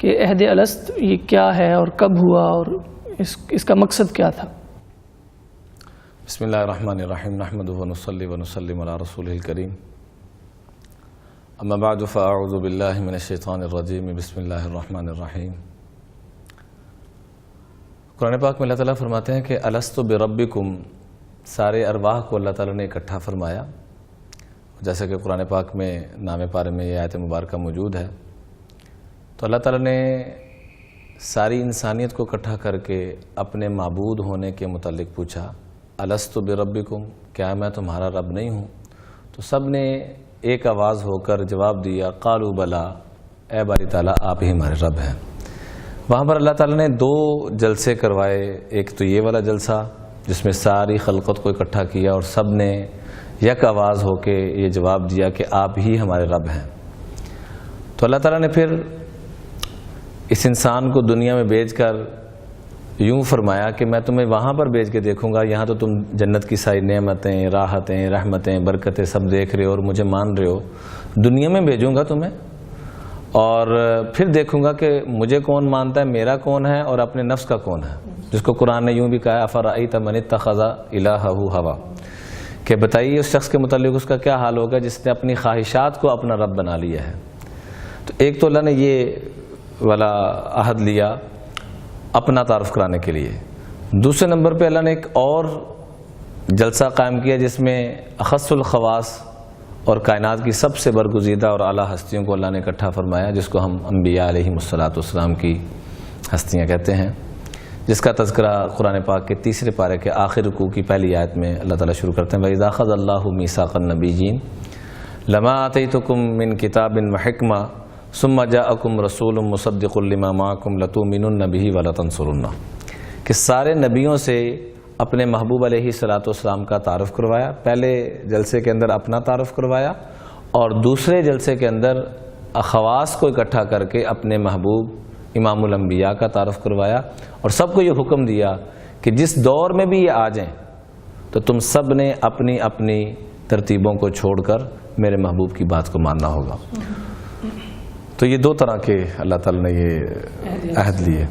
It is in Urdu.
کہ عہد الست یہ کیا ہے اور کب ہوا اور اس کا مقصد کیا تھا؟ بسم اللہ الرحمن الرحیم نحمدہ ونصلی ونسلم علی رسولہ الکریم اما بعد فاعوذ باللہ من الشیطان الرجیم بسم اللہ الرحمن الرحیم۔ قرآن پاک میں اللہ تعالیٰ فرماتے ہیں کہ الست بربکم، سارے ارواح کو اللہ تعالیٰ نے اکٹھا فرمایا، جیسا کہ قرآن پاک میں نام پارے میں یہ آیت مبارکہ موجود ہے۔ تو اللہ تعالیٰ نے ساری انسانیت کو اکٹھا کر کے اپنے معبود ہونے کے متعلق پوچھا، الست بربکم، کیا میں تمہارا رب نہیں ہوں؟ تو سب نے ایک آواز ہو کر جواب دیا، قالوا بلا، اے باری تعالیٰ آپ ہی ہمارے رب ہیں۔ وہاں پر اللہ تعالیٰ نے دو جلسے کروائے، ایک تو یہ والا جلسہ جس میں ساری خلقت کو اکٹھا کیا اور سب نے یک آواز ہو کے یہ جواب دیا کہ آپ ہی ہمارے رب ہیں۔ تو اللہ تعالیٰ نے پھر اس انسان کو دنیا میں بھیج کر یوں فرمایا کہ میں تمہیں وہاں پر بھیج کے دیکھوں گا، یہاں تو تم جنت کی ساری نعمتیں، راحتیں، رحمتیں، برکتیں سب دیکھ رہے ہو اور مجھے مان رہے ہو، دنیا میں بھیجوں گا تمہیں اور پھر دیکھوں گا کہ مجھے کون مانتا ہے، میرا کون ہے اور اپنے نفس کا کون ہے، جس کو قرآن نے یوں بھی کہا افرأیت من اتخذ الہہ ہوا، کہ بتائیے اس شخص کے متعلق اس کا کیا حال ہوگا جس نے اپنی خواہشات کو اپنا رب بنا لیا ہے۔ تو ایک تو اللہ نے یہ والا عہد لیا اپنا تعارف کرانے کے لیے، دوسرے نمبر پہ اللہ نے ایک اور جلسہ قائم کیا جس میں اخص الخواص اور کائنات کی سب سے برگزیدہ اور اعلیٰ ہستیوں کو اللہ نے اکٹھا فرمایا، جس کو ہم انبیاء علیہم السلام کی ہستیاں کہتے ہیں، جس کا تذکرہ قرآن پاک کے تیسرے پارے کے آخر رکوع کی پہلی آیت میں اللہ تعالیٰ شروع کرتے ہیں، وَإِذَا أَخَذَ اللَّهُ مِيثَاقَ النَّبِيِّينَ لَمَا آتَيْتُكُم مِّن كِتَابٍ وَحِكْمَةٍ ثُمَّ جَاءَكُمْ رَسُولٌ مُصَدِّقٌ لِّمَا مَعَكُمْ لَتُؤْمِنُنَّ بِهِ وَلَتَنصُرُنَّهُ، کہ سارے نبیوں سے اپنے محبوب علیہ السلام کا تعارف کروایا، پہلے جلسے کے اندر اپنا تعارف کروایا اور دوسرے جلسے کے اندر خواص کو اکٹھا کر کے اپنے محبوب امام الانبیاء کا تعارف کروایا اور سب کو یہ حکم دیا کہ جس دور میں بھی یہ آ جائیں تو تم سب نے اپنی اپنی ترتیبوں کو چھوڑ کر میرے محبوب کی بات کو ماننا ہوگا۔ تو یہ دو طرح کے اللہ تعالیٰ نے یہ عہد لیے۔